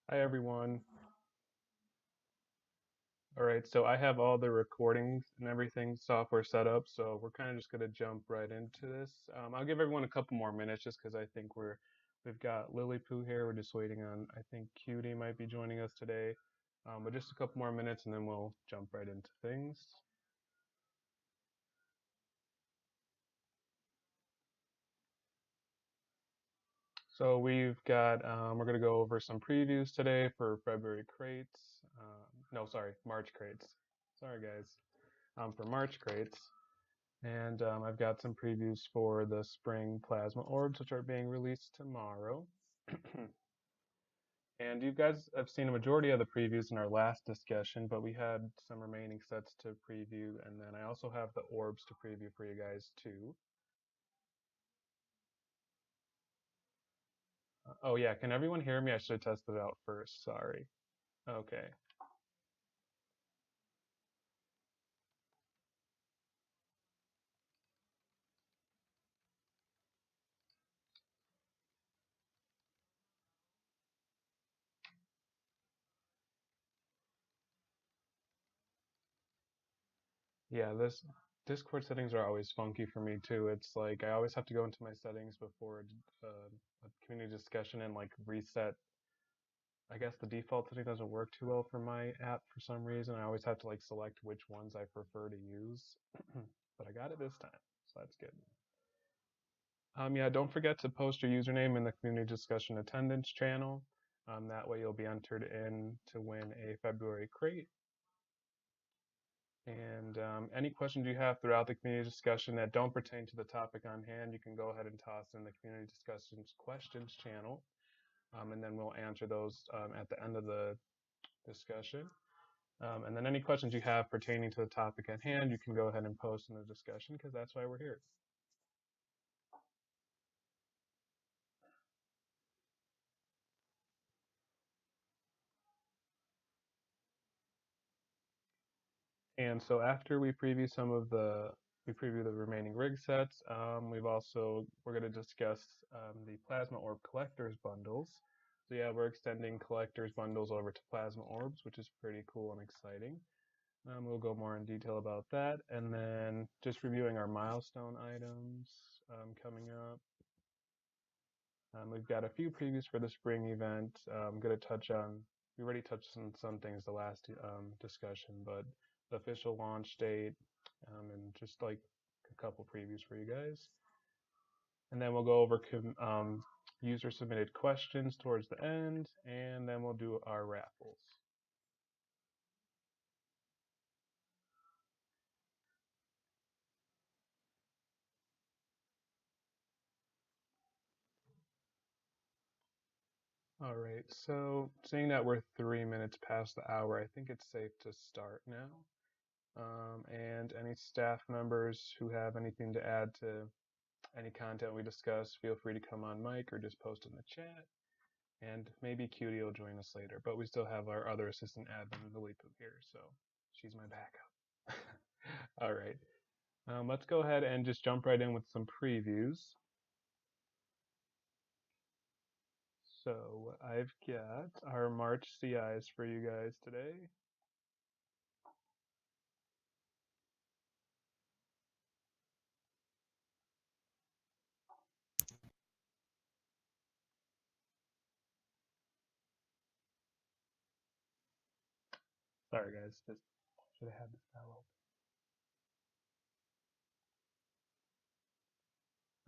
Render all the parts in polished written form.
Hi everyone. All right, so I have all the recordings and everything software set up, so we're kind of just gonna jump right into this. I'll give everyone a couple more minutes just because I think we've got Lily Poo here. We're just waiting on, I think Cutie might be joining us today. But just a couple more minutes and then we'll jump right into things. We're gonna go over some previews today for February crates. No, sorry, March crates. Sorry guys. For March crates. And I've got some previews for the spring plasma orbs, which are being released tomorrow. And you guys have seen a majority of the previews in our last discussion, but we had some remaining sets to preview, and then I also have the orbs to preview for you guys too. Oh yeah, can everyone hear me? I should have tested it out first. Sorry. Okay. Yeah, this Discord settings are always funky for me too. It's like I always have to go into my settings before a community discussion and like reset. I guess the default setting doesn't work too well for my app for some reason. I always have to like select which ones I prefer to use. But I got it this time, so that's good. Yeah, don't forget to post your username in the community discussion attendance channel. That way you'll be entered in to win a February crate. And any questions you have throughout the community discussion that don't pertain to the topic on hand, you can go ahead and toss in the community discussions questions channel. And then we'll answer those at the end of the discussion. And then any questions you have pertaining to the topic at hand, you can go ahead and post in the discussion because that's why we're here. And so after we preview the remaining rig sets, we're going to discuss the plasma orb collectors bundles. So yeah, we're extending collectors bundles over to plasma orbs, which is pretty cool and exciting. We'll go more in detail about that, and then just reviewing our milestone items coming up. We've got a few previews for the spring event. I'm going to we already touched on some things the last discussion, but the official launch date and just like a couple previews for you guys. And then we'll go over user submitted questions towards the end, and then we'll do our raffles. All right, so seeing that we're 3 minutes past the hour, I think it's safe to start now. And any staff members who have anything to add to any content we discuss, feel free to come on mic or just post in the chat. And maybe Cutie will join us later, but we still have our other assistant admin, Vilipu, here, so she's my backup. All right, let's go ahead and just jump right in with some previews. So I've got our March CIs for you guys today. Sorry guys, just should have had this file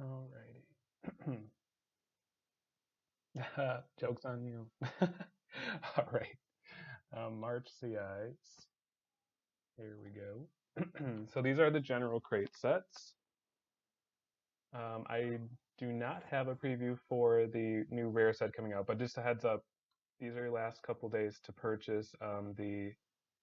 open. Alrighty. Joke's on you. All right. March CIs. Here we go. So these are the general crate sets. I do not have a preview for the new rare set coming out, but just a heads up, these are your last couple days to purchase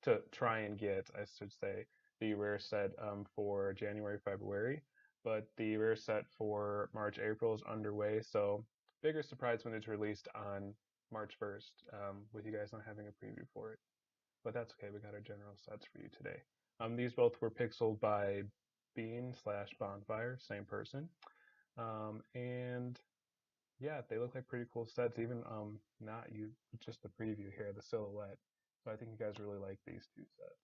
to try and get, I should say, the rare set for January, February. But the rare set for March, April is underway, so bigger surprise when it's released on March 1st, with you guys not having a preview for it. But that's okay, we got our general sets for you today. These both were pixeled by Bean slash Bonfire, same person. And Yeah, they look like pretty cool sets. Even not you, just the preview here, the silhouette. So I think you guys really like these two sets.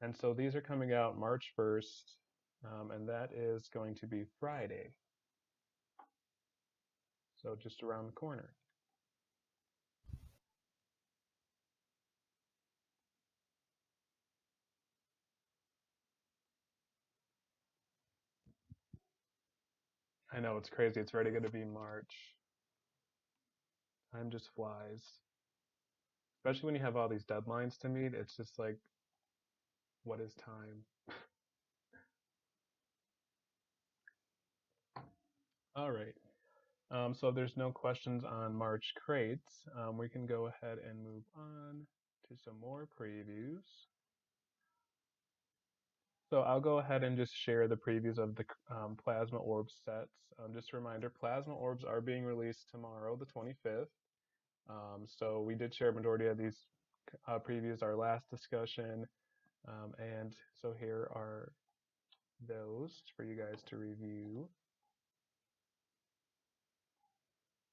And so these are coming out March 1st, and that is going to be Friday. So just around the corner. I know it's crazy. It's already going to be March. Time just flies. Especially when you have all these deadlines to meet. It's just like, what is time? All right. So if there's no questions on March crates, we can go ahead and move on to some more previews. So I'll go ahead and just share the previews of the Plasma Orb sets. Just a reminder, Plasma Orbs are being released tomorrow, the 25th. So we did share a majority of these previews our last discussion. And so here are those for you guys to review.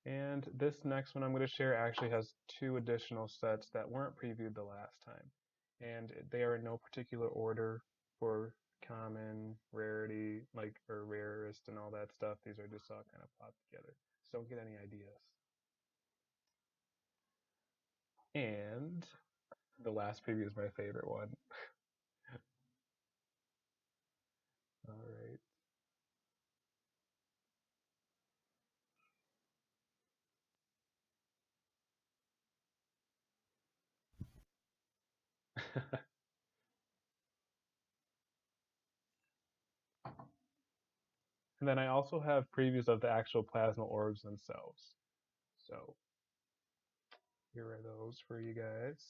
And this next one I'm going to share actually has two additional sets that weren't previewed the last time. And they are in no particular order for common, rarity, like or rarest and all that stuff. These are just all kind of plopped together. So don't get any ideas. And the last preview is my favorite one. All right. And then I also have previews of the actual plasma orbs themselves. So here are those for you guys.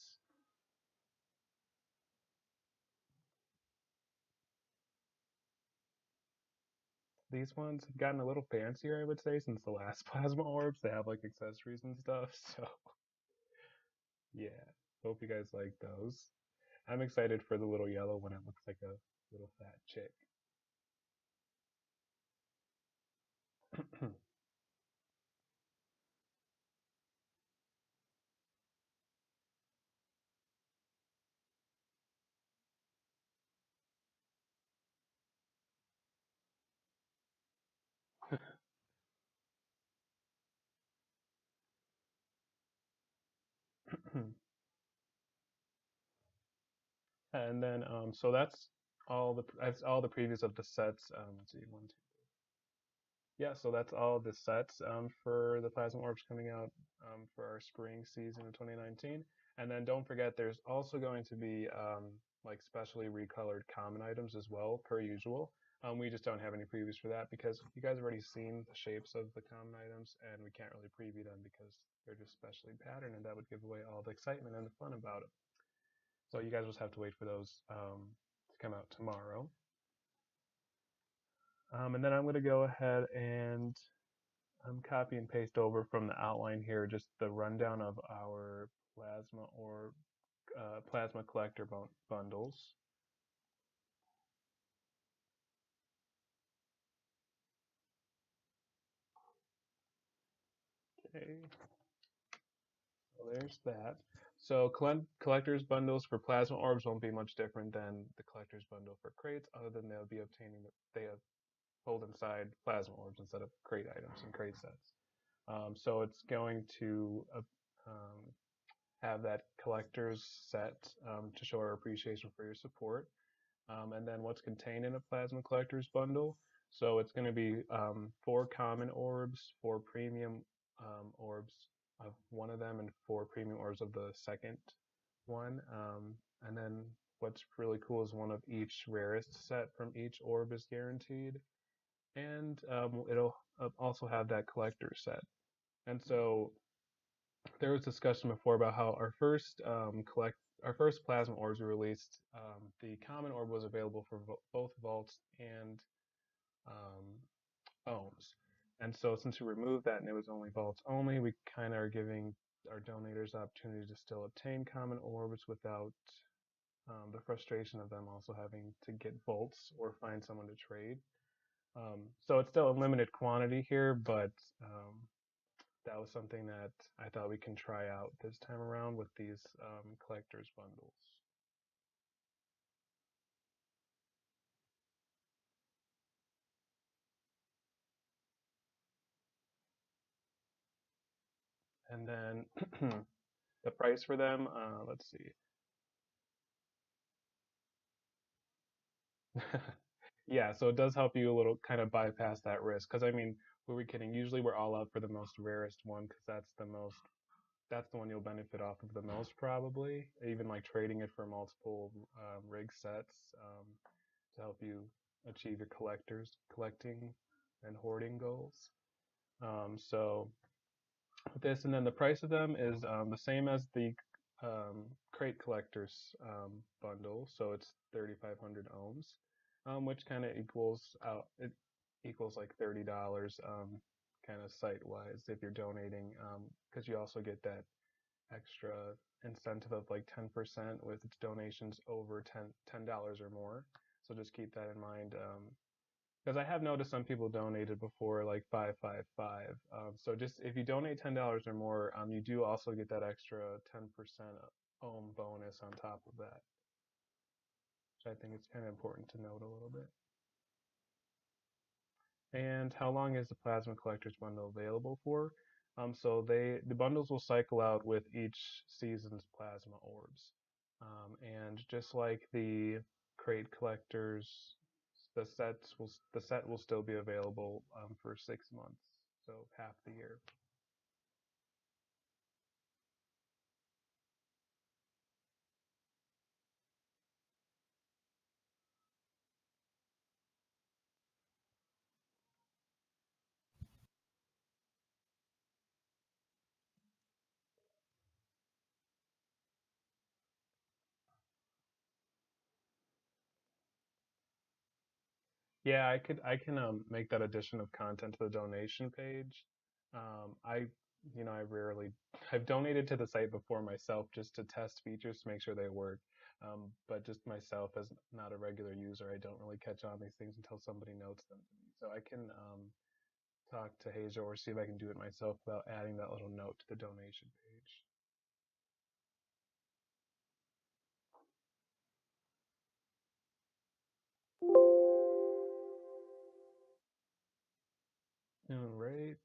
These ones have gotten a little fancier, I would say, since the last plasma orbs. They have like accessories and stuff. So yeah, hope you guys like those. I'm excited for the little yellow one. It looks like a little fat chick. And then so that's all the previews of the sets. Let's see, one, two. Yeah, so that's all the sets for the Plasma Orbs coming out for our spring season of 2019. And then don't forget, there's also going to be like specially recolored common items as well, per usual. We just don't have any previews for that because you guys have already seen the shapes of the common items, and we can't really preview them because they're just specially patterned, and that would give away all the excitement and the fun about it. So you guys just have to wait for those to come out tomorrow. And then I'm going to go ahead and copy and paste over from the outline here just the rundown of our plasma or plasma collector bundles. Okay, so there's that. So collector's bundles for plasma orbs won't be much different than the collector's bundle for crates, other than they'll be obtaining they hold inside plasma orbs instead of crate items and crate sets. So it's going to um, have that collector's set to show our appreciation for your support. And then what's contained in a plasma collector's bundle. So it's going to be 4 common orbs, 4 premium orbs of one of them, and 4 premium orbs of the second one. And then what's really cool is one of each rarest set from each orb is guaranteed. And it'll also have that collector set. And so there was discussion before about how our first plasma orbs were released. The common orb was available for both vaults and ohms. And so since we removed that and it was only vaults only, we kind of are giving our donators the opportunity to still obtain common orbs without the frustration of them also having to get vaults or find someone to trade. So it's still a limited quantity here, but that was something that I thought we can try out this time around with these collector's bundles. And then the price for them, let's see. Yeah, so it does help you a little kind of bypass that risk. Because I mean, who are we kidding? Usually we're all out for the most rarest one because that's the one you'll benefit off of the most probably. Even like trading it for multiple rig sets to help you achieve your collecting and hoarding goals. So this, and then the price of them is the same as the crate collectors bundle, so it's 3,500 ohms, which kind of equals out. It equals like $30, kind of site wise if you're donating, because you also get that extra incentive of like 10% with its donations over $10 or more. So just keep that in mind. Because I have noticed some people donated before, like 555. So just if you donate $10 or more, you do also get that extra 10% ohm bonus on top of that, which I think it's kind of important to note a little bit. And how long is the Plasma Collectors bundle available for? So the bundles will cycle out with each season's plasma orbs, and just like the crate collectors, the set will still be available for 6 months, so half the year. Yeah, I can make that addition of content to the donation page. I rarely I've donated to the site before myself just to test features to make sure they work. But just myself as not a regular user, I don't really catch on these things until somebody notes them to me. So I can talk to Hazel or see if I can do it myself without adding that little note to the donation page. All right.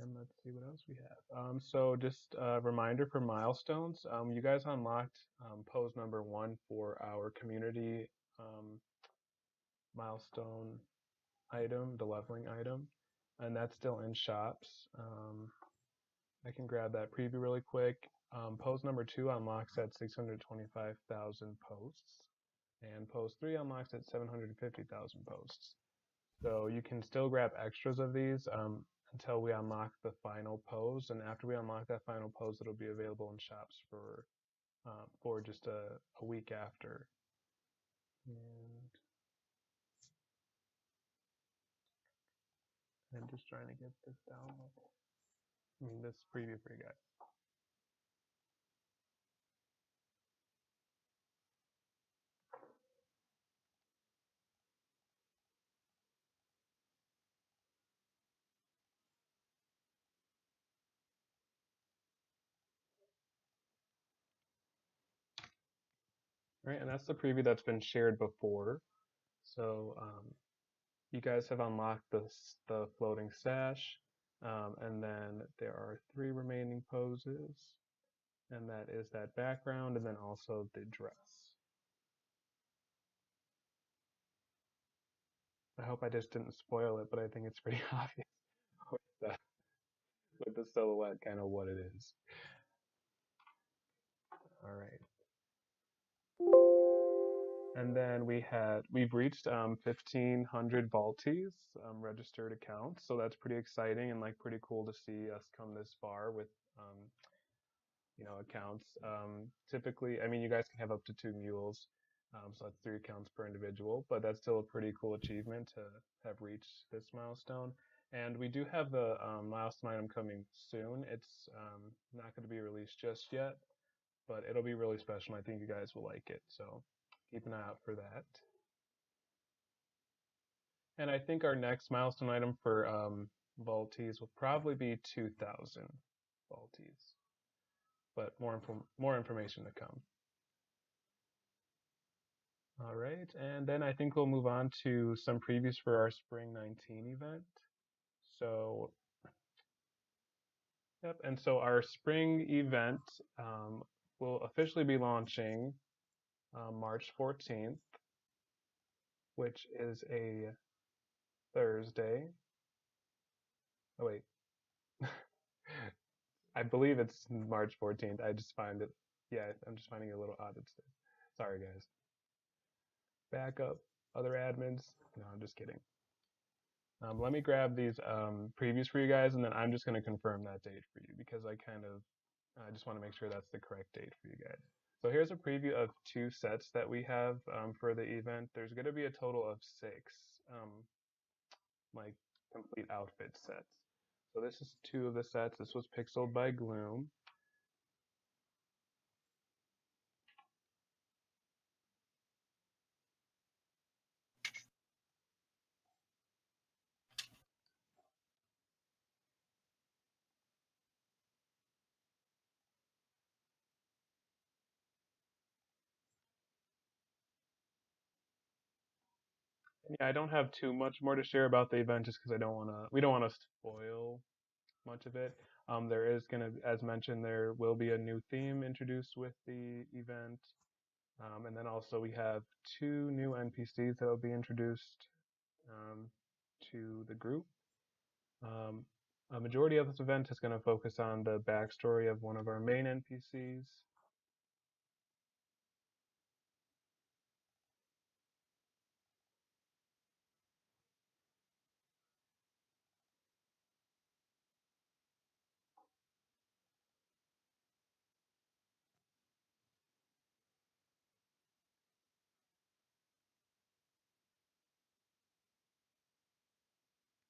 And let's see what else we have. So just a reminder for milestones. You guys unlocked pose number 1 for our community um, milestone item, the leveling item, and that's still in shops. I can grab that preview really quick. Pose number 2 unlocks at 625,000 posts, and pose 3 unlocks at 750,000 posts. So you can still grab extras of these until we unlock the final pose, and after we unlock that final pose, it'll be available in shops for just a week after. And I'm just trying to get this down. I mean, this preview for you guys. Right, and that's the preview that's been shared before. So you guys have unlocked the floating sash, and then there are 3 remaining poses, and that is that background, and then also the dress. I hope I just didn't spoil it, but I think it's pretty obvious with the, with the silhouette kind of what it is. All right. And then we've reached 1,500 Vaulties registered accounts, so that's pretty exciting and like pretty cool to see us come this far with accounts. Typically, I mean, you guys can have up to 2 mules, so that's 3 accounts per individual, but that's still a pretty cool achievement to have reached this milestone. And we do have the milestone item coming soon. It's not going to be released just yet, but it'll be really special. I think you guys will like it, so keep an eye out for that. And I think our next milestone item for Volties will probably be 2,000 Volties, but more information to come. All right, and then I think we'll move on to some previews for our Spring 19 event. So, yep, and so our Spring event will officially be launching March 14th, which is a Thursday. Oh, wait. I believe it's March 14th. I just find it, yeah, I'm just finding it a little odd. Sorry, guys. Backup, other admins. No, I'm just kidding. Let me grab these previews for you guys, and then I'm just going to confirm that date for you because I just want to make sure that's the correct date for you guys. So here's a preview of 2 sets that we have for the event. There's going to be a total of 6 like complete outfit sets. So this is 2 of the sets. This was pixeled by Gloom. Yeah, I don't have too much more to share about the event just because we don't want to spoil much of it. There is gonna, as mentioned, there will be a new theme introduced with the event. And then also we have 2 new NPCs that will be introduced um, to the group. Um, a majority of this event is going to focus on the backstory of one of our main NPCs.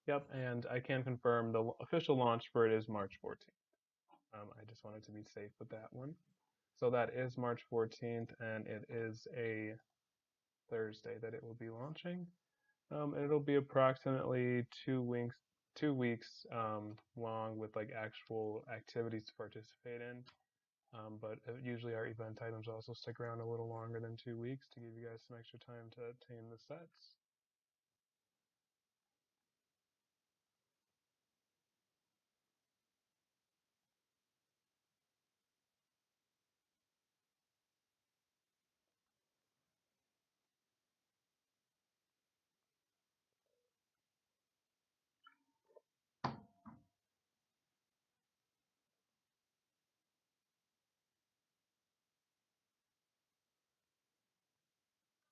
Yep, and I can confirm the official launch for it is March 14th. I just wanted to be safe with that one. So that is March 14th, and it is a Thursday that it will be launching. And it'll be approximately 2 weeks, 2 weeks long with like actual activities to participate in. But usually our event items also stick around a little longer than 2 weeks to give you guys some extra time to obtain the sets.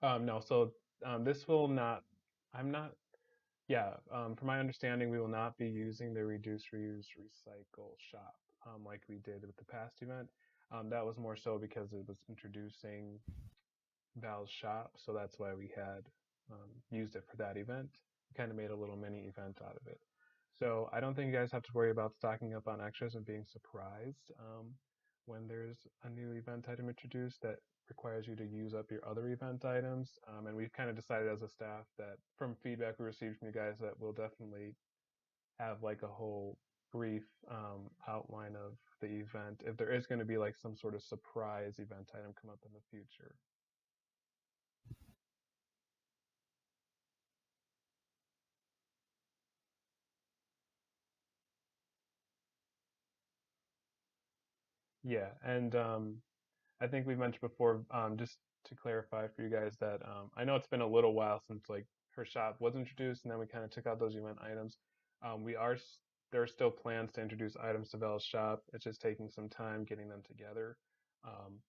No, so this will not, I'm not, yeah, from my understanding, we will not be using the reduce, reuse, recycle shop like we did with the past event. That was more so because it was introducing Val's shop, so that's why we had used it for that event. Kind of made a little mini event out of it. So I don't think you guys have to worry about stocking up on extras and being surprised when there's a new event item introduced that requires you to use up your other event items. And we've kind of decided as a staff that from feedback we received from you guys that we'll definitely have like a whole brief outline of the event if there is going to be like some sort of surprise event item come up in the future. Yeah, and I think we mentioned before, just to clarify for you guys that I know it's been a little while since like her shop was introduced, and then we kind of took out those event items. We are there are still plans to introduce items to Vel's shop. It's just taking some time getting them together.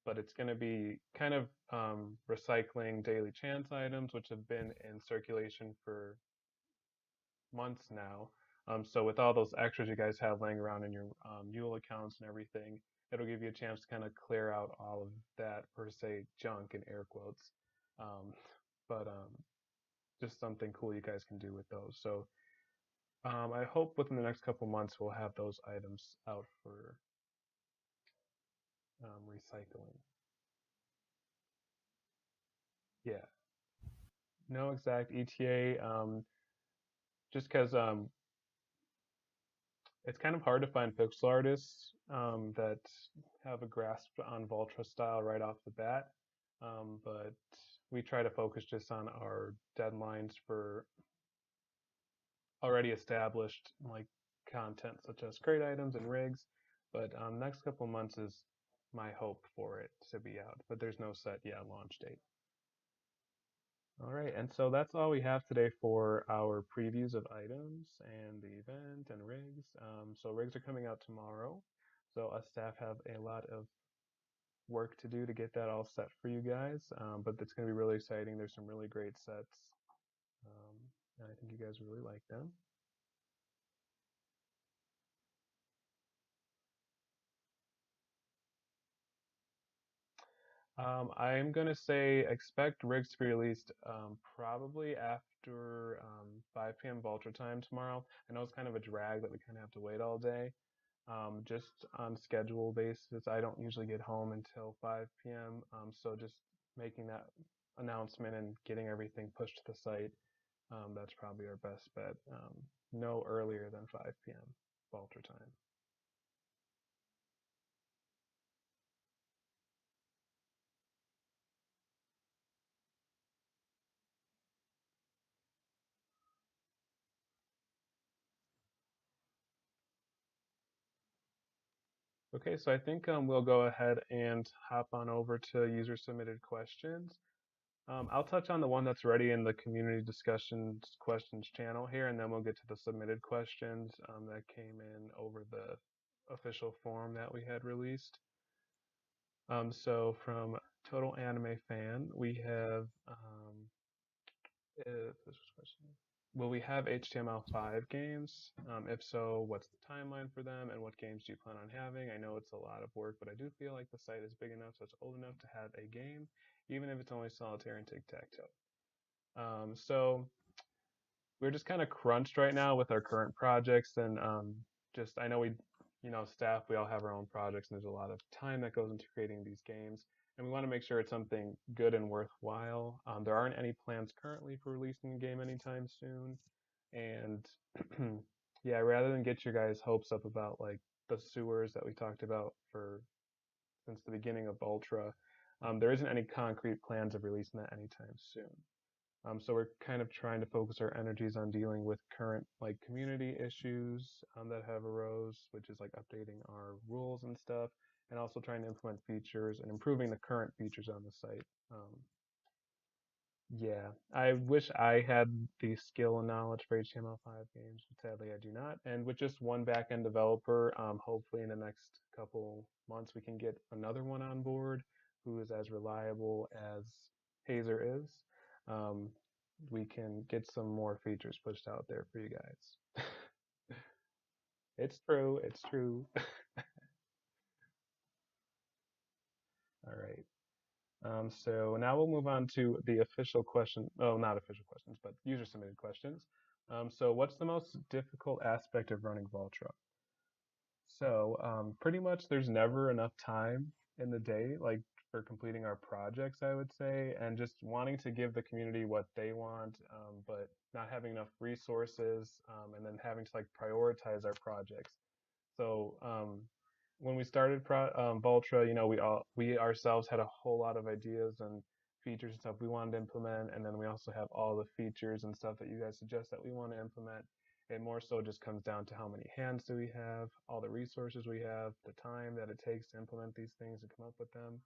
But it's going to be kind of recycling daily chance items, which have been in circulation for months now. So with all those extras you guys have laying around in your Mule accounts and everything, it'll give you a chance to kind of clear out all of that per se junk in air quotes. Um, but just something cool you guys can do with those. So I hope within the next couple months we'll have those items out for recycling. Yeah, no exact ETA. just because it's kind of hard to find pixel artists that have a grasp on Voltra style right off the bat. But we try to focus just on our deadlines for already established like content such as crate items and rigs. But next couple months is my hope for it to be out, but there's no set yet launch date. All right, and so that's all we have today for our previews of items and the event and rigs. So rigs are coming out tomorrow. So us staff have a lot of work to do to get that all set for you guys. But it's going to be really exciting. There's some really great sets, and I think you guys really like them. I'm gonna say expect rigs to be released probably after 5 p.m. Voltra time tomorrow. I know it's kind of a drag that we kind of have to wait all day. Just on schedule basis, I don't usually get home until 5 p.m. So just making that announcement and getting everything pushed to the site, that's probably our best bet. No earlier than 5 p.m. Voltra time. Okay, so I think we'll go ahead and hop on over to user submitted questions. I'll touch on the one that's already in the community discussions questions channel here, and then we'll get to the submitted questions that came in over the official form that we had released. So from Total Anime Fan, we have if this was question. Will we have HTML5 games? If so, what's the timeline for them, and what games do you plan on having? I know it's a lot of work, but I do feel like the site is big enough so it's old enough to have a game, even if it's only solitaire and tic-tac-toe. So we're just kind of crunched right now with our current projects, and just I know staff, we all have our own projects, and there's a lot of time that goes into creating these games, and we want to make sure it's something good and worthwhile. There aren't any plans currently for releasing a game anytime soon, and yeah, rather than get your guys' hopes up about like the sewers that we talked about for since the beginning of Ultra, there isn't any concrete plans of releasing that anytime soon. So we're kind of trying to focus our energies on dealing with current like community issues that have arose, which is like updating our rules and stuff, and also trying to implement features and improving the current features on the site. Yeah, I wish I had the skill and knowledge for HTML5 games, but sadly I do not. And with just one backend developer, hopefully in the next couple months we can get another one on board who is as reliable as Hazer is. Um, we can get some more features pushed out there for you guys. It's true, it's true. All right. So now we'll move on to the official question. Oh, not official questions, but user submitted questions. So what's the most difficult aspect of running Voltra? So pretty much there's never enough time in the day, like for completing our projects, I would say, and just wanting to give the community what they want, but not having enough resources, and then having to like prioritize our projects. So when we started Voltra, we ourselves had a whole lot of ideas and features and stuff we wanted to implement, and then we also have all the features and stuff that you guys suggest that we want to implement. It more so just comes down to how many hands do we have, all the resources we have, the time that it takes to implement these things and come up with them.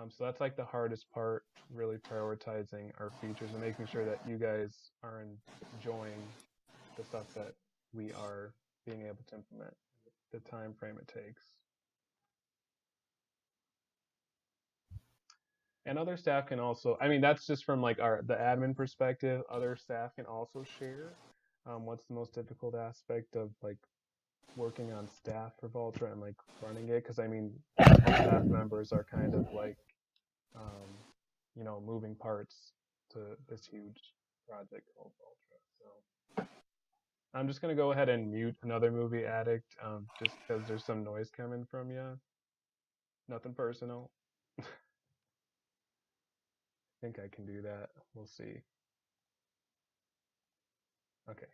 So that's like the hardest part, really prioritizing our features and making sure that you guys are enjoying the stuff that we are being able to implement, the time frame it takes. And other staff can also, I mean, that's just from like the admin perspective. Other staff can also share what's the most difficult aspect of like working on staff for Voltra and like running it. Because I mean, staff members are kind of like, moving parts to this huge project called Voltra. So I'm just gonna go ahead and mute another movie addict, just because there's some noise coming from you. Nothing personal. I think I can do that. We'll see. Okay.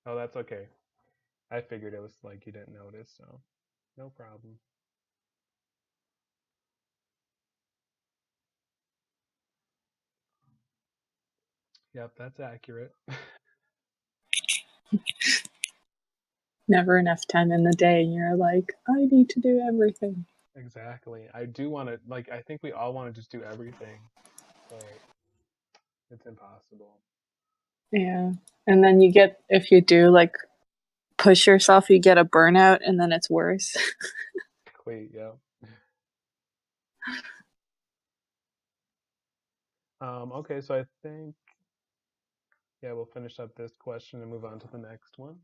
Oh, that's okay. I figured it was like you didn't notice, so no problem. Yep, that's accurate. Never enough time in the day, and you're like, I need to do everything. Exactly. I do want to like I think we all want to just do everything, but it's impossible. Yeah. And then you get, if you do like push yourself, you get a burnout and then it's worse. Wait, yeah. Okay, so I think yeah, we'll finish up this question and move on to the next one.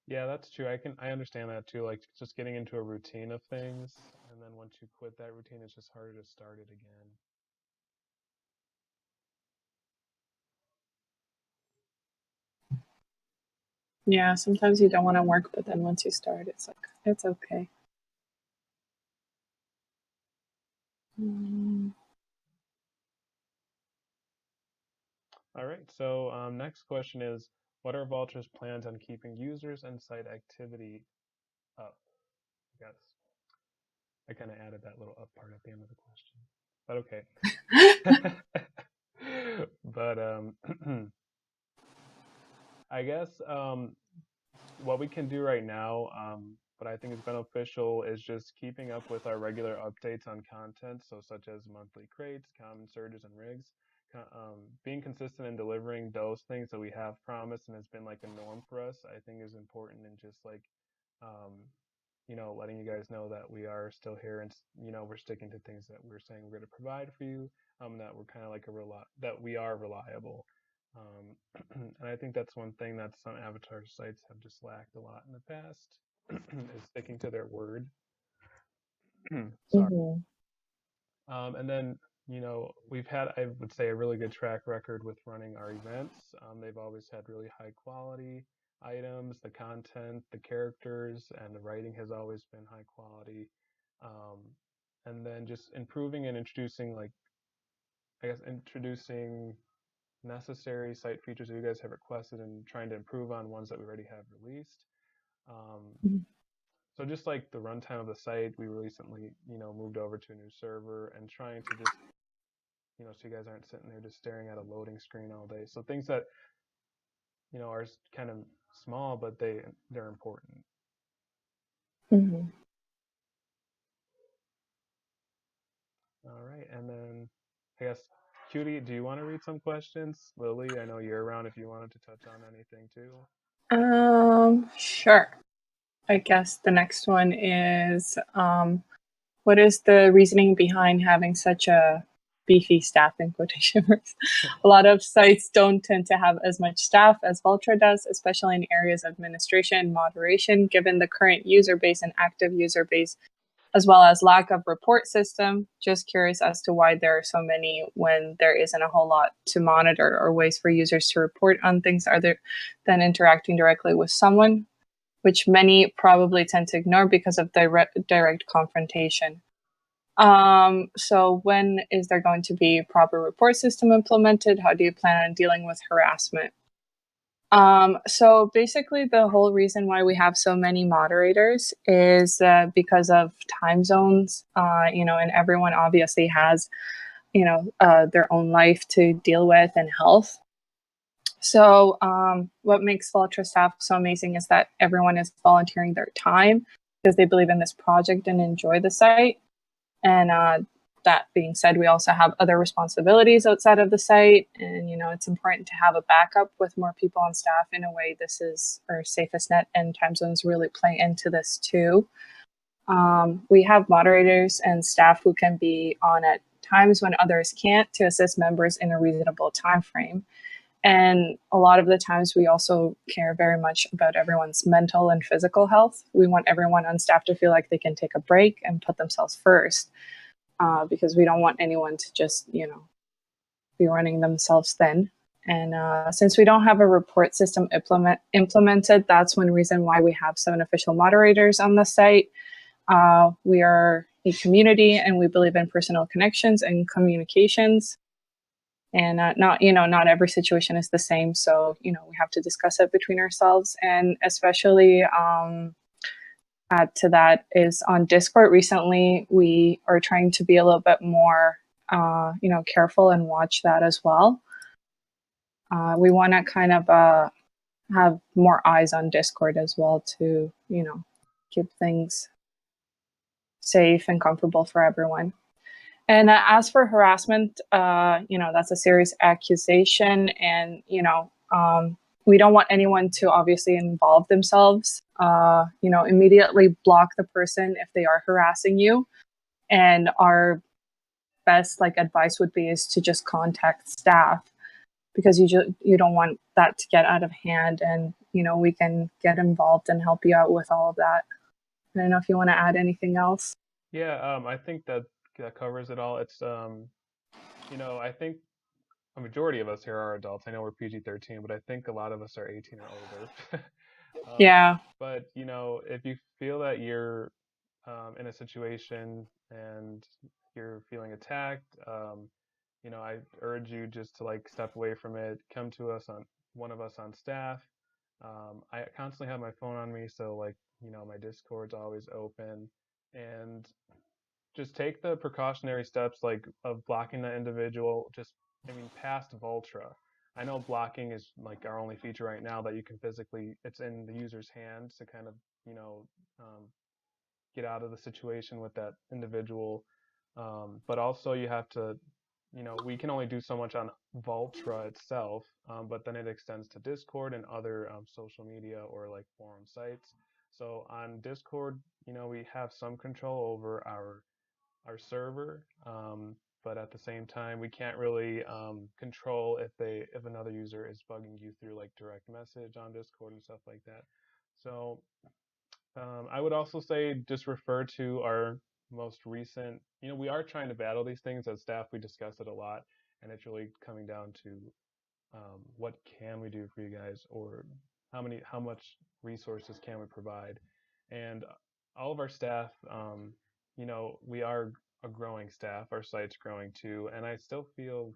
Yeah, that's true. I understand that too. Like just getting into a routine of things, and then once you quit that routine, it's just harder to start it again. Yeah, sometimes you don't want to work, but then once you start, it's like, it's okay. Mm. All right. So next question is, what are Voltra's plans on keeping users and site activity up? I guess I kind of added that little up part at the end of the question, but okay. But I guess what we can do right now, what I think is beneficial is just keeping up with our regular updates on content, so such as monthly crates, common surges, and rigs. Being consistent in delivering those things that we have promised and has been like a norm for us, I think is important, and just like um, letting you guys know that we are still here and we're sticking to things that we're saying we're going to provide for you, that we're kind of like that we are reliable. And I think that's one thing that some avatar sites have just lacked a lot in the past is sticking to their word. Sorry. Hmm. And then, we've had, I would say, a really good track record with running our events. They've always had really high quality items, the content, the characters, and the writing has always been high quality. Um, and then just improving and introducing, like, I guess, introducing necessary site features that you guys have requested and trying to improve on ones that we already have released. Um, so just like the runtime of the site, we recently, moved over to a new server and trying to just so you guys aren't sitting there just staring at a loading screen all day. So things that, are kind of small, but they're important. Hmm. All right. And then I guess, Cutie, do you want to read some questions? Lily, I know you're around if you wanted to touch on anything too. Sure. I guess the next one is what is the reasoning behind having such a beefy staff in quotation marks? A lot of sites don't tend to have as much staff as Voltra does, especially in areas of administration and moderation, given the current user base and active user base, as well as lack of report system. Just curious as to why there are so many when there isn't a whole lot to monitor or ways for users to report on things other than interacting directly with someone, which many probably tend to ignore because of direct confrontation. So when is there going to be a proper report system implemented? How do you plan on dealing with harassment? So basically, the whole reason why we have so many moderators is because of time zones, and everyone obviously has, their own life to deal with and health. So, what makes Voltra staff so amazing is that everyone is volunteering their time because they believe in this project and enjoy the site. And that being said, we also have other responsibilities outside of the site. And, it's important to have a backup with more people on staff. In a way, this is our safest net, and time zones really play into this too. We have moderators and staff who can be on at times when others can't to assist members in a reasonable time frame. And a lot of the times, we also care very much about everyone's mental and physical health. We want everyone on staff to feel like they can take a break and put themselves first, because we don't want anyone to just, be running themselves thin. And since we don't have a report system implemented, that's one reason why we have 7 official moderators on the site. We are a community, and we believe in personal connections and communications. And not every situation is the same, so we have to discuss it between ourselves. And especially add to that is on Discord. Recently, we are trying to be a little bit more careful and watch that as well. We want to kind of have more eyes on Discord as well to keep things safe and comfortable for everyone. And as for harassment, that's a serious accusation, and we don't want anyone to obviously involve themselves. Immediately block the person if they are harassing you. And our best advice would be is to just contact staff, because you don't want that to get out of hand, and we can get involved and help you out with all of that. I don't know if you want to add anything else. Yeah, I think that covers it all. It's I think a majority of us here are adults. I know we're PG-13, but I think a lot of us are 18 or older. Yeah. But if you feel that you're in a situation and you're feeling attacked, I urge you just to step away from it. Come to us on one of us on staff. I constantly have my phone on me, so my Discord's always open, and just take the precautionary steps of blocking the individual. Past Voltra. I know blocking is our only feature right now that you can physically. It's in the user's hands to kind of um, get out of the situation with that individual. But also you have to, we can only do so much on Voltra itself, but then it extends to Discord and other social media or forum sites. So on Discord, we have some control over our server, but at the same time, we can't really control if another user is bugging you through direct message on Discord and stuff like that. So I would also say just refer to our most recent. We are trying to battle these things as staff. We discuss it a lot, and it's really coming down to what can we do for you guys, or how much resources can we provide, and all of our staff. We are a growing staff. Our site's growing too, and I still feel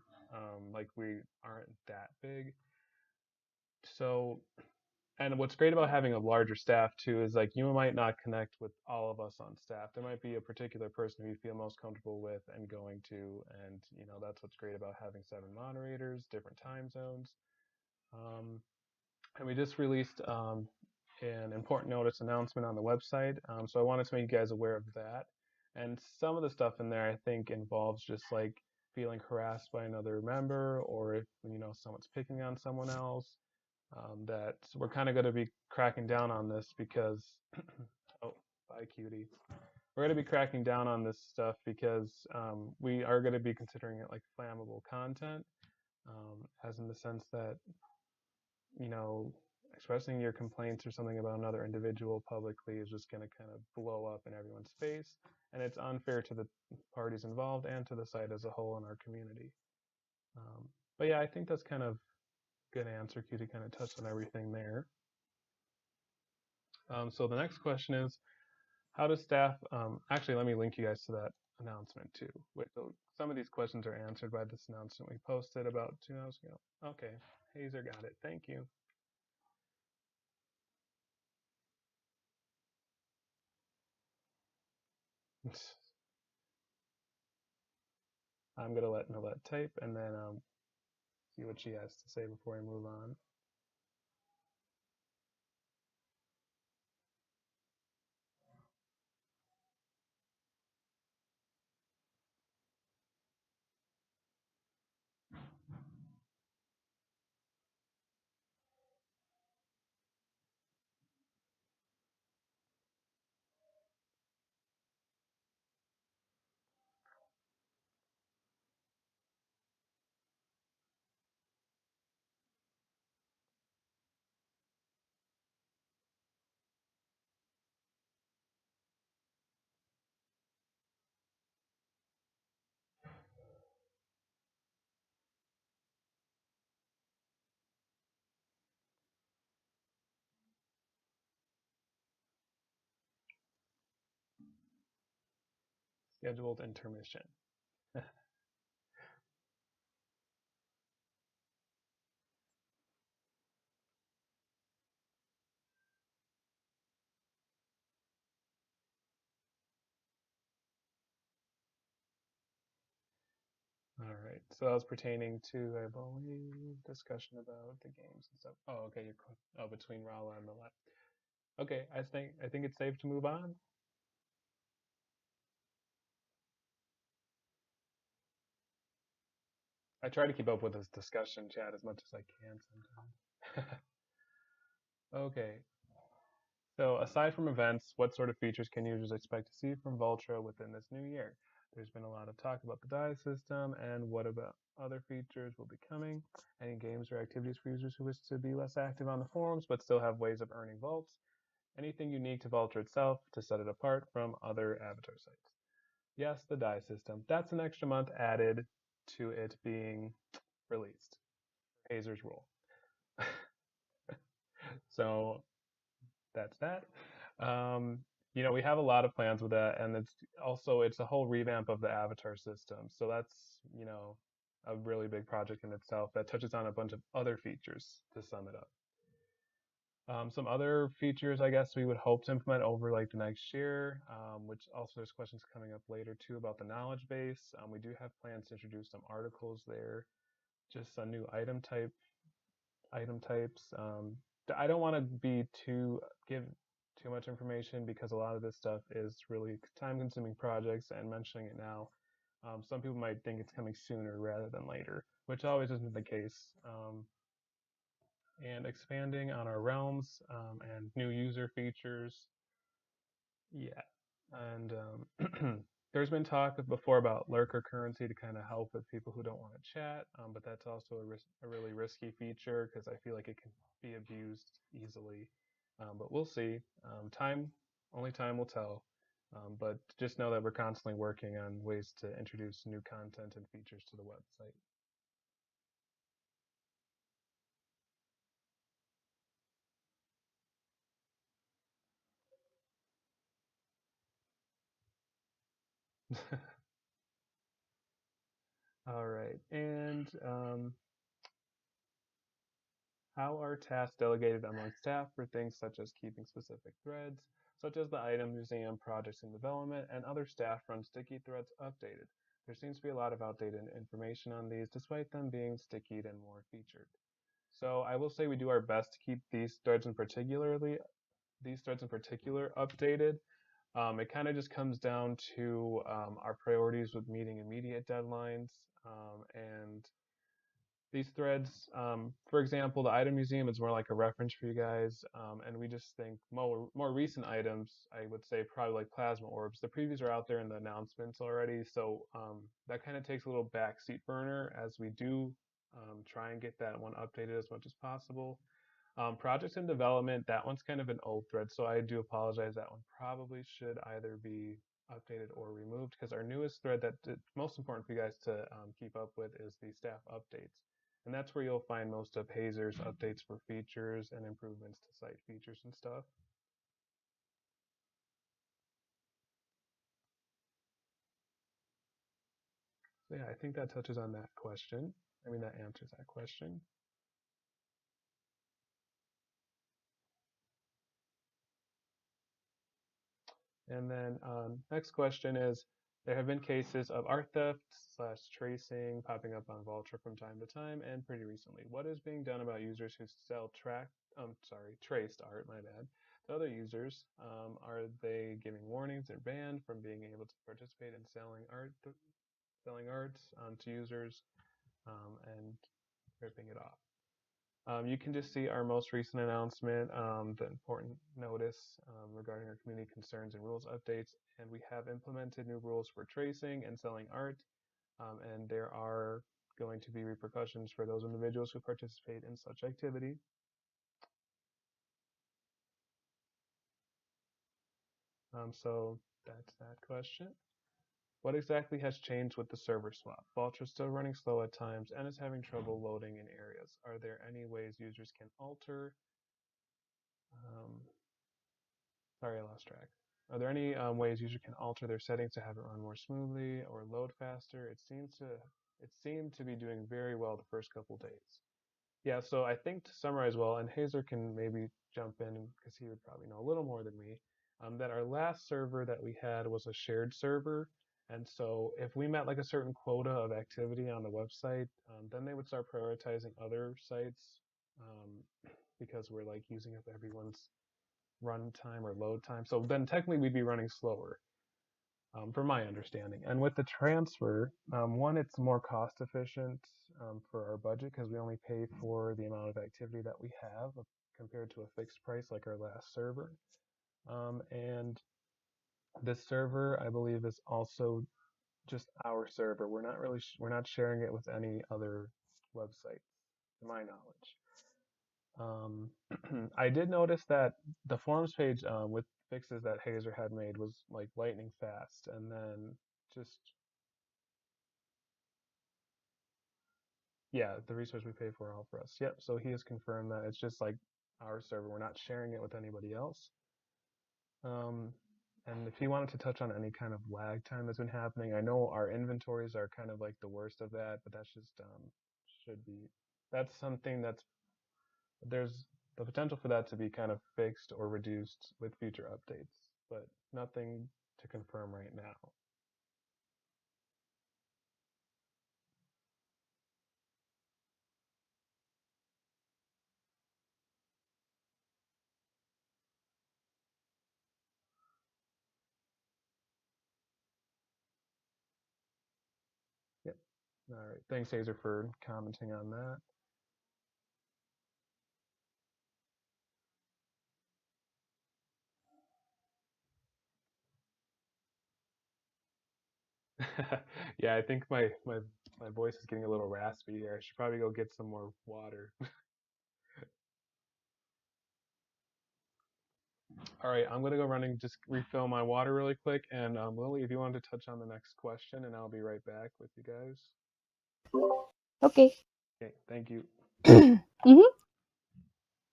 like we aren't that big. So, and what's great about having a larger staff too is you might not connect with all of us on staff. There might be a particular person who you feel most comfortable with and going to, and that's what's great about having 7 moderators, different time zones. And we just released an important notice announcement on the website, so I wanted to make you guys aware of that. And some of the stuff in there I think involves just feeling harassed by another member, or if someone's picking on someone else. That we're kind of going to be cracking down on this because oh, bye cutie. We're going to be cracking down on this stuff because we are going to be considering it flammable content, as in the sense that expressing your complaints or something about another individual publicly is just going to kind of blow up in everyone's face, and it's unfair to the parties involved and to the site as a whole in our community. But yeah, I think that's kind of good answer. Cutie kind of touched on everything there. So the next question is, how does staff, actually let me link you guys to that announcement too. Wait, so some of these questions are answered by this announcement we posted about 2 hours ago. Okay, Hazer got it, thank you. I'm gonna let Nolette type and then see what she has to say before I move on. scheduled intermission. All right. So that was pertaining to, I believe, discussion about the games and stuff. Oh, okay. Oh, between Rala and the left. Okay. I think it's safe to move on. I try to keep up with this discussion chat as much as I can sometimes. Okay. So aside from events, what sort of features can users expect to see from Voltra within this new year? There's been a lot of talk about the die system, and what about other features will be coming? Any games or activities for users who wish to be less active on the forums but still have ways of earning vaults? Anything unique to Voltra itself to set it apart from other avatar sites? Yes, the die system. That's an extra month added to it being released. Hazer's rule. So that's that. Um, we have a lot of plans with that, and it's a whole revamp of the avatar system. So that's a really big project in itself that touches on a bunch of other features to sum it up. Some other features, I guess, we would hope to implement over like the next year, which also there's questions coming up later too about the knowledge base. We do have plans to introduce some articles there, just a new item types. I don't want to give too much information because a lot of this stuff is really time-consuming projects, and mentioning it now, some people might think it's coming sooner rather than later, which always isn't the case. And expanding on our realms and new user features. Yeah, and there's been talk before about lurker currency to kind of help with people who don't want to chat, but that's also a really risky feature because I feel like it can be abused easily. But we'll see. Only time will tell. But just know that we're constantly working on ways to introduce new content and features to the website. All right, and how are tasks delegated among staff for things such as keeping specific threads, such as the item museum projects in development, and other staff-run sticky threads updated? There seems to be a lot of outdated information on these, despite them being stickied and more featured. So I will say we do our best to keep these threads in particular updated. It kind of just comes down to our priorities with meeting immediate deadlines and these threads. For example, the item museum is more like a reference for you guys, and we just think more recent items, I would say probably like plasma orbs. The previews are out there in the announcements already, so that kind of takes a little backseat burner as we do try and get that one updated as much as possible. Projects in development, that one's kind of an old thread, so I do apologize. That one probably should either be updated or removed because our newest thread that's most important for you guys to keep up with is the staff updates. And that's where you'll find most of Hazer's updates for features and improvements to site features and stuff. So yeah, I think that touches on that question. I mean, that answers that question. And then next question is, there have been cases of art theft / tracing popping up on Voltra from time to time and pretty recently. What is being done about users who sell traced art, my bad, to other users? Are they giving warnings or banned from being able to participate in selling art to users and ripping it off? You can just see our most recent announcement, the important notice regarding our community concerns and rules updates, and we have implemented new rules for tracing and selling art, and there are going to be repercussions for those individuals who participate in such activity. So that's that question. What exactly has changed with the server swap? Voltra is still running slow at times and is having trouble loading in areas. Are there any ways users can alter? Um, Sorry, I lost track. Are there any ways user can alter their settings to have it run more smoothly or load faster? It seemed to be doing very well the first couple days. Yeah, so I think to summarize well, and Hazer can maybe jump in because he would probably know a little more than me, that our last server that we had was a shared server. And so if we met like a certain quota of activity on the website, then they would start prioritizing other sites because we're like using up everyone's run time or load time. So then technically we'd be running slower, from my understanding. And with the transfer, one, it's more cost efficient for our budget because we only pay for the amount of activity that we have compared to a fixed price like our last server. And this server, I believe, is also just our server. We're not sharing it with any other website, to my knowledge. I did notice that the forums page with fixes that Hazer had made was like lightning fast, and then just yeah, the resource we pay for all for us. Yep. So he has confirmed that it's just like our server. We're not sharing it with anybody else. Um, and if you wanted to touch on any kind of lag time that's been happening, I know our inventories are kind of like the worst of that, but that's just should be that's something that's there's the potential for that to be kind of fixed or reduced with future updates, but nothing to confirm right now. Yep. All right. Thanks, Hazer, for commenting on that. Yeah, I think my voice is getting a little raspy here. I should probably go get some more water. All right, I'm gonna go run and just refill my water really quick. And Lily, if you wanted to touch on the next question, and I'll be right back with you guys. Okay. Okay, thank you. Mm-hmm.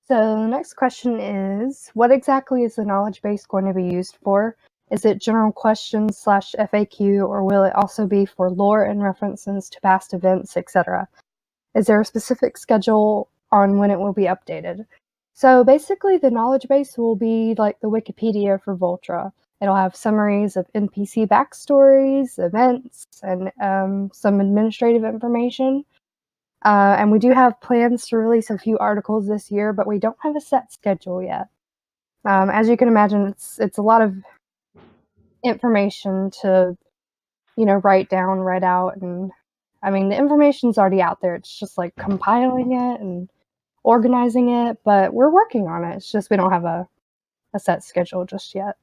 So the next question is, what exactly is the knowledge base going to be used for? Is it general questions / FAQ, or will it also be for lore and references to past events, etc.? Is there a specific schedule on when it will be updated? So basically the knowledge base will be like the Wikipedia for Voltra. It'll have summaries of NPC backstories, events, and some administrative information. And we do have plans to release a few articles this year, but we don't have a set schedule yet. As you can imagine, it's a lot of information to, write down, write out, and I mean, the information's already out there. It's just like compiling it and organizing it, but we're working on it. It's just we don't have a set schedule just yet.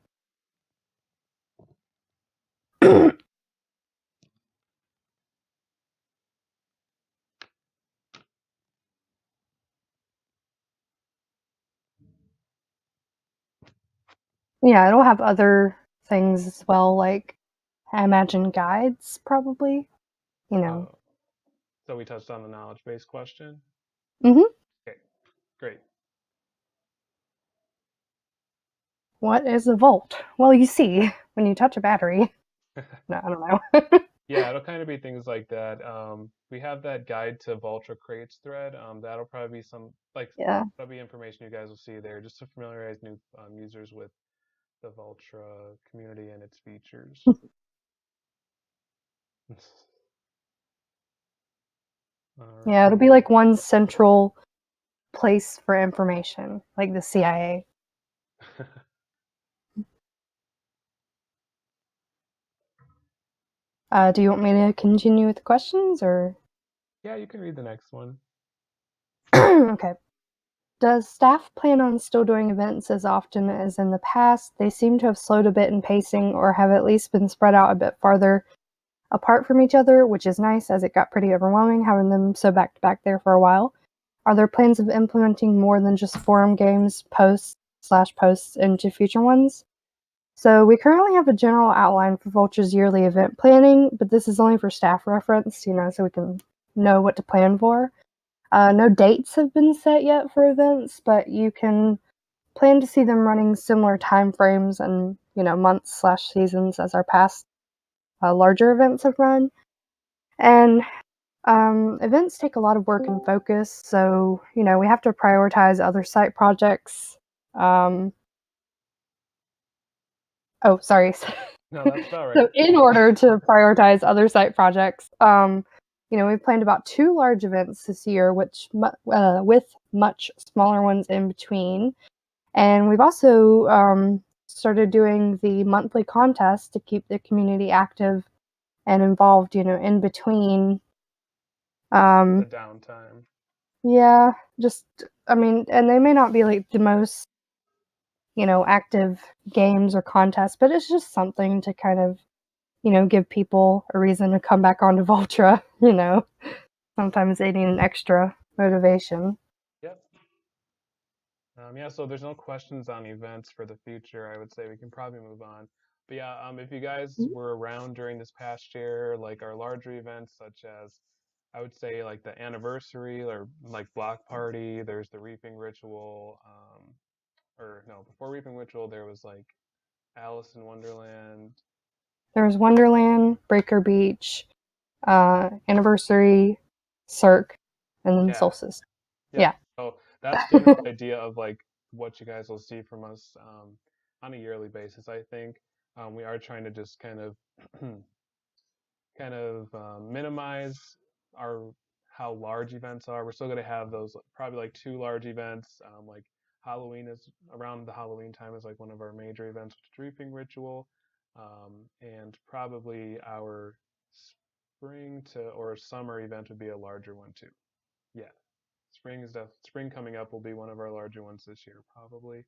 Yeah, it'll have other things as well, like I imagine guides probably, So we touched on the knowledge base question. Mm-hmm. Okay, great. What is a volt? Well, you see, when you touch a battery. No, I don't know. Yeah, it'll kind of be things like that. We have that guide to Voltra crates thread. That'll probably be Yeah. that'll be information you guys will see there, just to familiarize new users with the Voltra community and its features. Yeah, it'll be like one central place for information, like the CIA. Do you want me to continue with the questions, or? Yeah, you can read the next one. Okay. Does staff plan on still doing events as often as in the past? They seem to have slowed a bit in pacing, or have at least been spread out a bit farther apart from each other, which is nice as it got pretty overwhelming having them so back to back there for a while. Are there plans of implementing more than just forum games, posts into future ones? So we currently have a general outline for Voltra's yearly event planning, but this is only for staff reference, so we can know what to plan for. No dates have been set yet for events, but you can plan to see them running similar time frames and months slash seasons as our past larger events have run. And events take a lot of work and focus, so we have to prioritize other site projects. Oh, sorry. No, that's about right. So in order to prioritize other site projects, we've planned about 2 large events this year, which with much smaller ones in between. And we've also started doing the monthly contest to keep the community active and involved, in between. The downtime. Yeah, and they may not be like the most, active games or contests, but it's just something to kind of, give people a reason to come back onto Voltra, Sometimes they need an extra motivation. Yep. Yeah, so there's no questions on events for the future. I would say we can probably move on. But yeah, if you guys were around during this past year, like our larger events, such as I would say like the anniversary or like block party, there's the reaping ritual, or no, before reaping ritual, there was like Alice in Wonderland. There's Wonderland, Breaker Beach, Anniversary, Cirque, and then Yeah. Solstice. Yep. Yeah. So that's general idea of like what you guys will see from us on a yearly basis. I think we are trying to just kind of minimize our how large events are. We're still going to have those probably like 2 large events. Like Halloween is around the Halloween time is like one of our major events, which is Reaping Ritual, and probably our spring to or summer event would be a larger one too. Yeah, spring coming up will be one of our larger ones this year probably,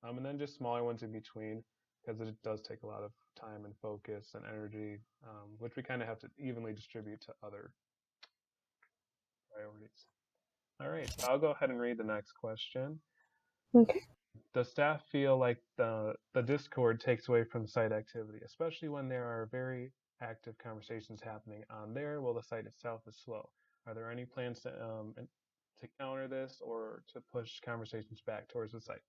and then just smaller ones in between because it does take a lot of time and focus and energy, which we kind of have to evenly distribute to other priorities. All right, so I'll go ahead and read the next question. Okay. Does staff feel like the Discord takes away from site activity, especially when there are very active conversations happening on there while the site itself is slow? Are there any plans to counter this or to push conversations back towards the site?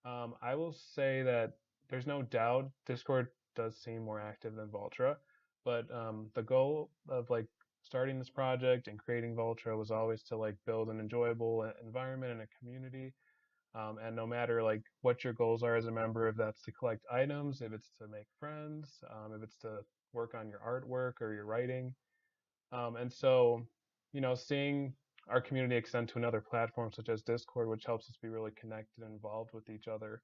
I will say that there's no doubt Discord does seem more active than Voltra, but the goal of like starting this project and creating Voltra was always to like build an enjoyable environment and a community. And no matter like what your goals are as a member, if that's to collect items, if it's to make friends, if it's to work on your artwork or your writing, and so, seeing our community extend to another platform such as Discord, which helps us be really connected and involved with each other,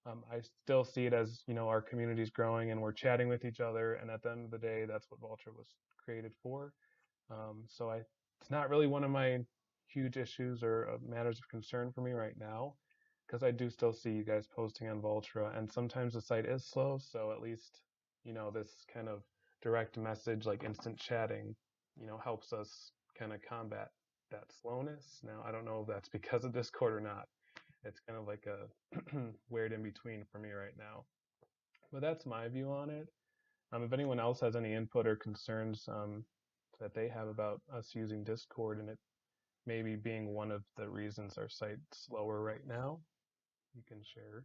I still see it as, our community is growing and we're chatting with each other. And at the end of the day, that's what Vulture was created for. So it's not really one of my huge issues or matters of concern for me right now, because I do still see you guys posting on Voltra, and sometimes the site is slow. So at least, this kind of direct message, like instant chatting, helps us kind of combat that slowness. Now, I don't know if that's because of Discord or not. It's kind of like a weird in between for me right now. But that's my view on it. If anyone else has any input or concerns that they have about us using Discord and it maybe being one of the reasons our site's slower right now, you can share.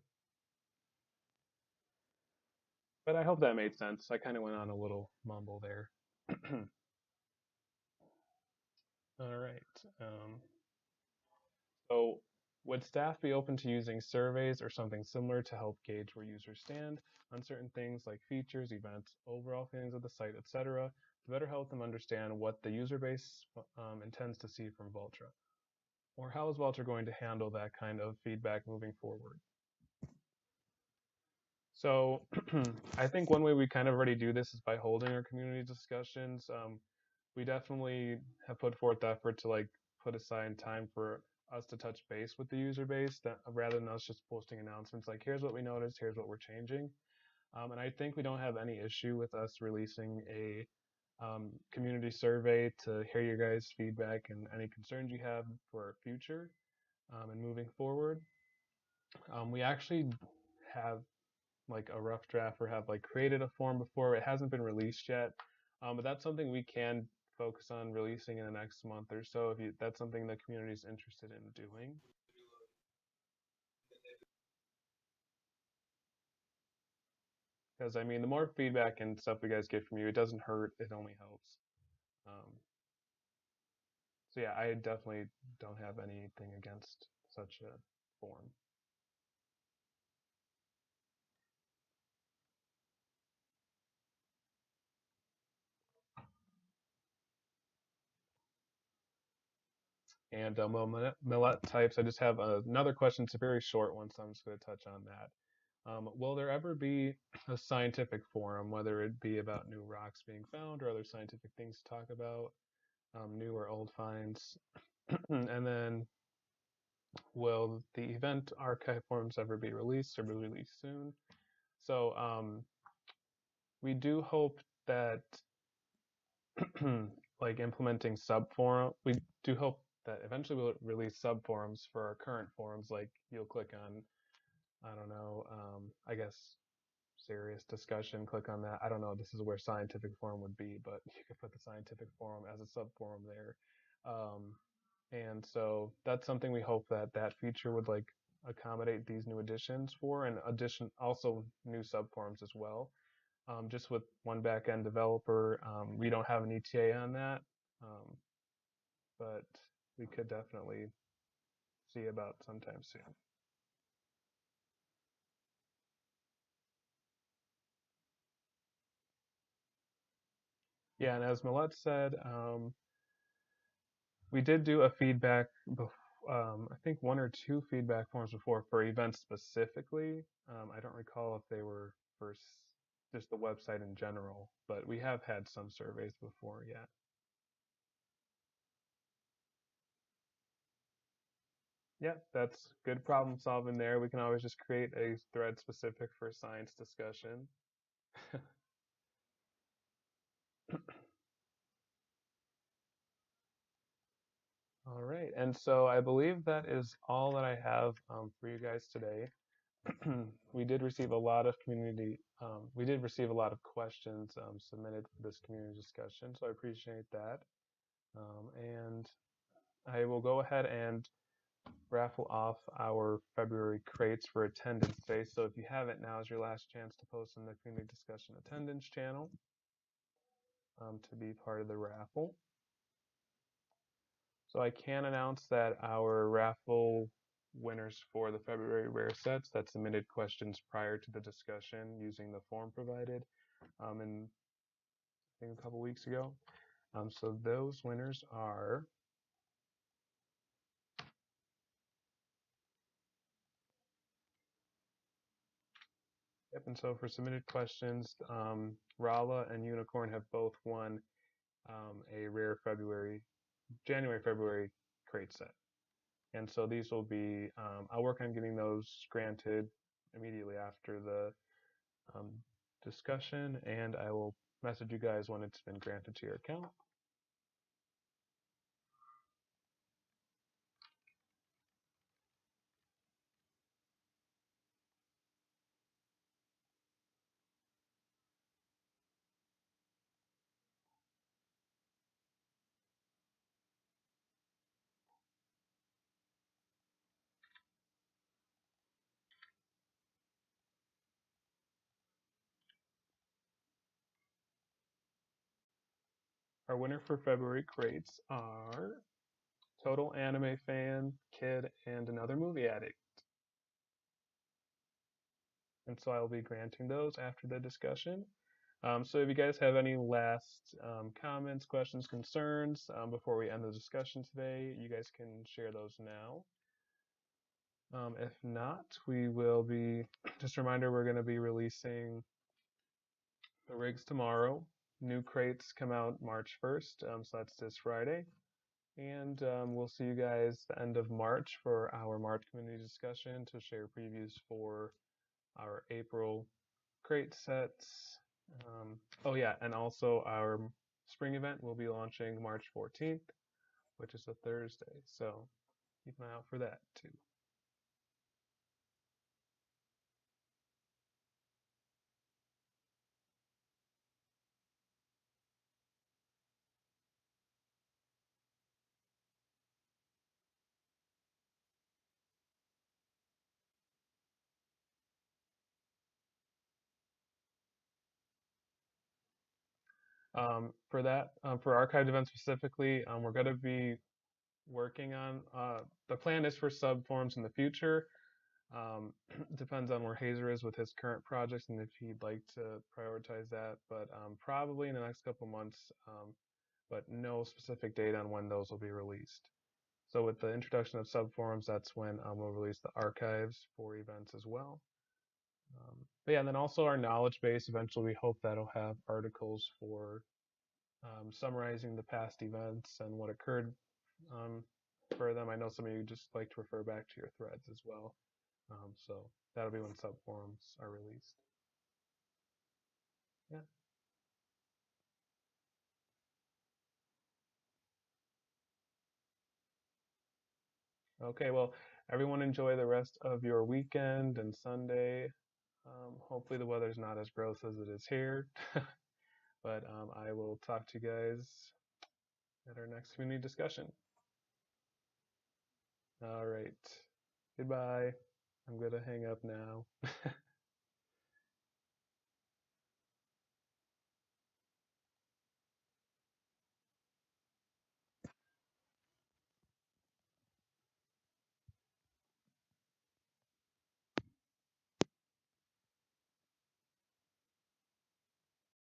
But I hope that made sense. I kind of went on a little mumble there. All right. So would staff be open to using surveys or something similar to help gauge where users stand on certain things like features, events, overall feelings of the site, etc., to better help them understand what the user base intends to see from Voltra? Or how is Voltra going to handle that kind of feedback moving forward? So I think one way we kind of already do this is by holding our community discussions. We definitely have put forth the effort to like put aside time for us to touch base with the user base, that rather than us just posting announcements like, here's what we noticed, here's what we're changing. And I think we don't have any issue with us releasing a community survey to hear your guys' feedback and any concerns you have for our future and moving forward. We actually have like a rough draft or have like created a form before. It hasn't been released yet, but that's something we can focus on releasing in the next month or so if that's something the community is interested in doing. Because I mean, the more feedback and stuff you guys get from you, it doesn't hurt. It only helps. So yeah, I definitely don't have anything against such a form. And Millet types, I just have another question. It's a very short one, so I'm just going to touch on that. Will there ever be a scientific forum, whether it be about new rocks being found or other scientific things to talk about, new or old finds? And then, will the event archive forums ever be released or be released soon? So we do hope that like implementing subforum, we do hope that eventually we'll release subforums for our current forums. Like you'll click on, I don't know, I guess serious discussion, click on that. I don't know, this is where scientific forum would be, but you could put the scientific forum as a subforum there. And so that's something we hope that that feature would like accommodate these new additions for, and also new subforums as well. Just with one backend developer, we don't have an ETA on that, but we could definitely see about sometime soon. Yeah, and as Millet said, we did do a feedback, I think 1 or 2 feedback forms before for events specifically. I don't recall if they were for just the website in general, but we have had some surveys before, yeah. Yeah, that's good problem solving there. We can always just create a thread specific for science discussion. All right, and so I believe that is all that I have for you guys today. We did receive a lot of we did receive a lot of questions submitted for this community discussion, so I appreciate that. And I will go ahead and raffle off our February crates for attendance day. So if you haven't, now is your last chance to post in the community discussion attendance channel to be part of the raffle. So I can announce that our raffle winners for the February rare sets that submitted questions prior to the discussion using the form provided in I think a couple weeks ago. So those winners are Yep, and so for submitted questions, Rala and Unicorn have both won a rare January-February crate set. And so these will be, I'll work on getting those granted immediately after the discussion, and I will message you guys when it's been granted to your account. Our winner for February crates are Total Anime Fan, Kid, and Another Movie Addict. And so I'll be granting those after the discussion. So if you guys have any last comments, questions, concerns before we end the discussion today, you guys can share those now. If not, we will be, just a reminder, we're going to be releasing the rigs tomorrow. New crates come out March 1st, so that's this Friday. And we'll see you guys the end of March for our March community discussion to share previews for our April crate sets. Oh yeah, and also our spring event will be launching March 14th, which is a Thursday. So keep an eye out for that too. For that, for archived events specifically, we're going to be working on, the plan is for subforums in the future. Depends on where Hazer is with his current projects and if he'd like to prioritize that, but probably in the next couple months, but no specific date on when those will be released. So with the introduction of subforums, that's when we'll release the archives for events as well. But yeah, and then also our knowledge base, eventually we hope that'll have articles for summarizing the past events and what occurred for them. I know some of you just like to refer back to your threads as well. So that'll be when subforums are released. Yeah. Okay, well, everyone enjoy the rest of your weekend and Sunday. Hopefully the weather's not as gross as it is here. But I will talk to you guys at our next community discussion. All right. Goodbye. I'm going to hang up now.